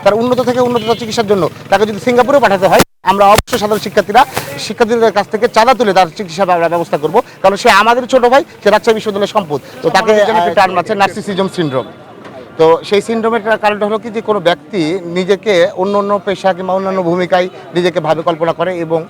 তার উন্নত থেকে উন্নততর চিকিৎসার জন্য তাকে যদি সিঙ্গাপুরে পাঠাতে হয়, আমরা অবশ্যই সাধারণ শিক্ষার্থীদের কাছ থেকে চাঁদা তুলে তার চিকিৎসা ব্যবস্থা করব, কারণ সে আমাদের ছোট ভাই, সে রাজশাহী বিশ্ববিদ্যালয়ের সম্পদ। তো তাকে টার্ম আছে নার্সিসিজম সিনড্রোম। তো সেই সিনড্রোমের কারণটা হলো কি, যে কোনো ব্যক্তি নিজেকে অন্য অন্য পেশা কিংবা অন্যান্য ভূমিকায় নিজেকে ভাবে কল্পনা করে এবং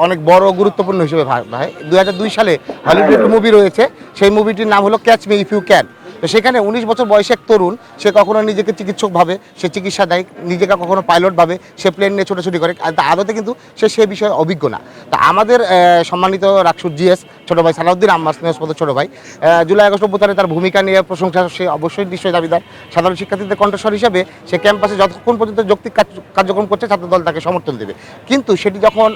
অনেক বড় গুরুত্বপূর্ণ হিসেবে ভাবে। 2002 সালে হলিউডের একটা মুভি রয়েছে, সেই মুভিটির নাম হলো catch me if you can. তো সেখানে 19 বছর বয়সে এক তরুণ, সে কখনো নিজেকে চিকিৎসক ভাবে, সে চিকিৎসা দেয়, নিজেকে কখনো পাইলট ভাবে, সে প্লেন নিয়ে ছোটাছুটি করে, আদতে কিন্তু সে সেই বিষয়ে অভিজ্ঞ না। তা আমাদের সম্মানিত রাকসুর জিএস ছোট ভাই সালাউদ্দিন আম্মা, স্নেহস্পদ ছোট ভাই, জুলাই আগস্ট অভ্যুত্থানে তার ভূমিকা নিয়ে প্রশংসা সে অবশ্যই নিশ্চয়ই দাবিদার। সাধারণ শিক্ষার্থীদের কণ্ঠস্বর হিসেবে সে ক্যাম্পাসে যতক্ষণ পর্যন্ত যৌক্তিক কার্যক্রম করছে, ছাত্রদল তাকে সমর্থন দেবে। কিন্তু সেটি যখন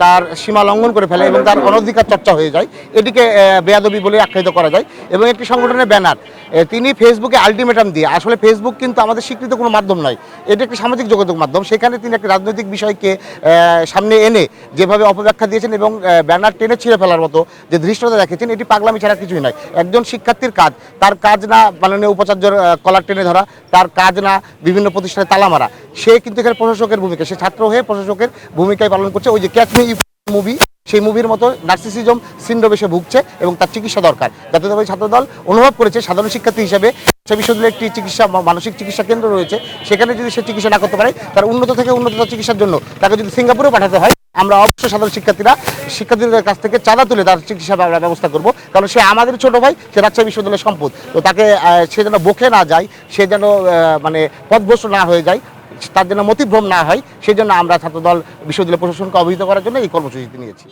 তার সীমা লঙ্ঘন করে ফেলে এবং তার অনধিকার চর্চা হয়ে যায়, এটিকে বেয়াদবি বলে আখ্যায়িত করা যায়। এবং একটি সংগঠনের ব্যানার তিনি ফেসবুকে আলটিমেটাম দিয়ে, আসলে ফেসবুক কিন্তু আমাদের স্বীকৃত কোনো মাধ্যম নয়, এটি একটি সামাজিক যোগাযোগ মাধ্যম, সেখানে তিনি একটি রাজনৈতিক বিষয়কে সামনে এনে যেভাবে অপব্যাখ্যা দিয়েছেন এবং ব্যানার টেনে ছিঁড়ে ফেলার মতো যে ধৃষ্টতা দেখেছেন, এটি পাগলামি ছাড়া কিছুই নয়। একজন শিক্ষার্থীর কাজ, তার কাজ না মাননীয় উপাচার্যর কলার টেনে ধরা, তার কাজ না বিভিন্ন প্রতিষ্ঠানে তালা মারা, সে কিন্তু এখানে প্রশাসকের ভূমিকা, সে ছাত্র হয়ে প্রশাসকের ভূমিকায় পালন করছে। ওই যে ক্যাচ মি ইফ মুভি, সেই মুভির মতো নার্সিসিজম সিনড্রোমে সে ভুগছে এবং তার চিকিৎসা দরকার। জাতীয়তাবাদী ছাত্রদল অনুভব করেছে সাধারণ শিক্ষার্থী হিসেবে বিশ্ববিদ্যালয়ে একটি মানসিক চিকিৎসা কেন্দ্র রয়েছে, সেখানে যদি সে চিকিৎসা না করতে পারে, তার উন্নত থেকে উন্নততর চিকিৎসার জন্য তাকে যদি সিঙ্গাপুরে পাঠাতে হয়, আমরা অবশ্যই সাধারণ শিক্ষার্থীদের কাছ থেকে চাঁদা তুলে তার চিকিৎসা ব্যবস্থা করব, কারণ সে আমাদের ছোট ভাই, সে রাজশাহী বিশ্ববিদ্যালয়ের সম্পদ। তো তাকে সে যেন বকে না যায়, সে যেন মানে পথভ্রষ্ট না হয়ে যায়, তার জন্য মতিভ্রম না হয়, সেই জন্য আমরা ছাত্রদল বিশ্ববিদ্যালয় প্রশাসনকে অবহিত করার জন্য এই কর্মসূচিটি নিয়েছি।